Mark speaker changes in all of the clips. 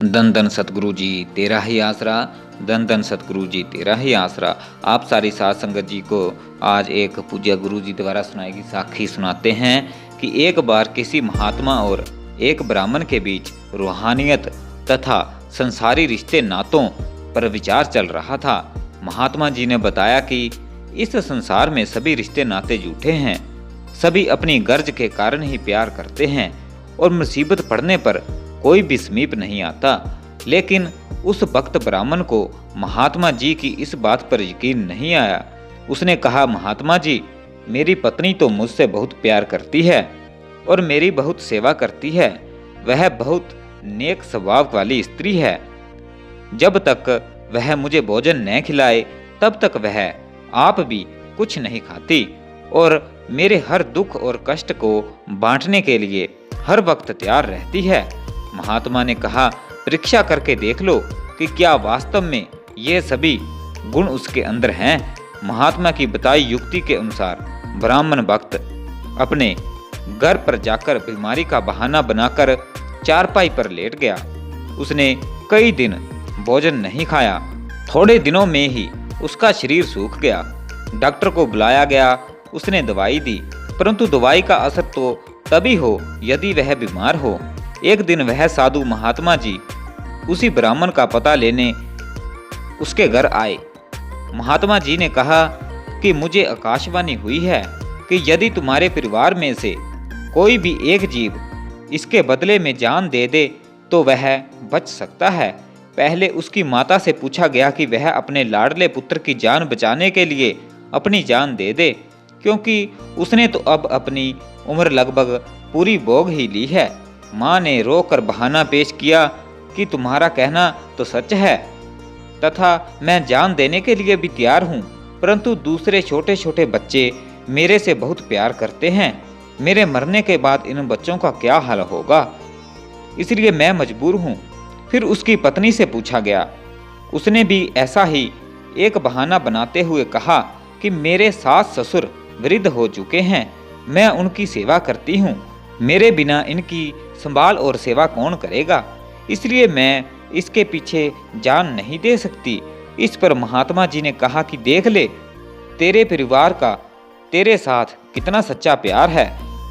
Speaker 1: धन धन सतगुरु जी तेरा ही आसरा। धन धन सतगुरु जी तेरा ही आसरा। आप सारी साध संगत जी को आज एक पूज्य गुरु जी द्वारा सुनाई गई साखी सुनाते हैं कि एक बार किसी महात्मा और एक ब्राह्मण के बीच रूहानियत तथा संसारी रिश्ते नातों पर विचार चल रहा था। महात्मा जी ने बताया कि इस संसार में सभी रिश्ते नाते झूठे हैं। सभी अपनी गर्ज के कारण ही प्यार करते हैं और मुसीबत पड़ने पर कोई भी समीप नहीं आता। लेकिन उस वक्त ब्राह्मण को महात्मा जी की इस बात पर यकीन नहीं आया। उसने कहा, महात्मा जी, मेरी पत्नी तो मुझसे बहुत प्यार करती है और मेरी बहुत सेवा करती है। वह बहुत नेक स्वभाव वाली स्त्री है। जब तक वह मुझे भोजन न खिलाए तब तक वह आप भी कुछ नहीं खाती और मेरे हर दुख और कष्ट को बांटने के लिए हर वक्त तैयार रहती है। महात्मा ने कहा, परीक्षा करके देख लो कि क्या वास्तव में ये सभी गुण उसके अंदर हैं। महात्मा की बताई युक्ति के अनुसार ब्राह्मण भक्त अपने घर पर जाकर बीमारी का बहाना बनाकर चारपाई पर लेट गया। उसने कई दिन भोजन नहीं खाया। थोड़े दिनों में ही उसका शरीर सूख गया। डॉक्टर को बुलाया गया। उसने दवाई दी, परंतु दवाई का असर तो तभी हो यदि वह बीमार हो। एक दिन वह साधु महात्मा जी उसी ब्राह्मण का पता लेने उसके घर आए। महात्मा जी ने कहा कि मुझे आकाशवाणी हुई है कि यदि तुम्हारे परिवार में से कोई भी एक जीव इसके बदले में जान दे दे तो वह बच सकता है। पहले उसकी माता से पूछा गया कि वह अपने लाडले पुत्र की जान बचाने के लिए अपनी जान दे दे, क्योंकि उसने तो अब अपनी उम्र लगभग पूरी भोग ही ली है। माँ ने रोकर बहाना पेश किया कि तुम्हारा कहना तो सच है तथा मैं जान देने के लिए भी तैयार हूँ, परंतु दूसरे छोटे छोटे बच्चे मेरे से बहुत प्यार करते हैं। मेरे मरने के बाद इन बच्चों का क्या हाल होगा, इसलिए मैं मजबूर हूँ। फिर उसकी पत्नी से पूछा गया। उसने भी ऐसा ही एक बहाना बनाते हुए कहा कि मेरे सास ससुर वृद्ध हो चुके हैं, मैं उनकी सेवा करती हूँ, मेरे बिना इनकी संभाल और सेवा कौन करेगा, इसलिए मैं इसके पीछे जान नहीं दे सकती। इस पर महात्मा जी ने कहा कि देख ले, तेरे परिवार का तेरे साथ कितना सच्चा प्यार है।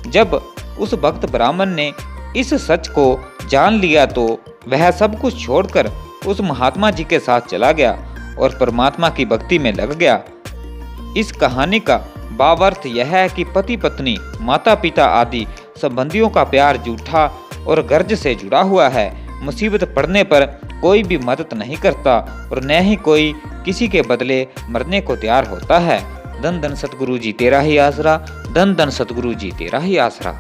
Speaker 1: जब उस भक्त ब्राह्मण ने इस सच को जान लिया तो वह सब कुछ छोड़कर उस महात्मा जी के साथ चला गया और परमात्मा की भक्ति में लग गया। इस कहानी का भावार्थ यह है कि पति पत्नी, माता पिता आदि संबंधियों का प्यार झूठा और गर्ज से जुड़ा हुआ है। मुसीबत पड़ने पर कोई भी मदद नहीं करता और न ही कोई किसी के बदले मरने को तैयार होता है। धन धन सतगुरु जी तेरा ही आसरा। धन धन सतगुरु जी तेरा ही आसरा।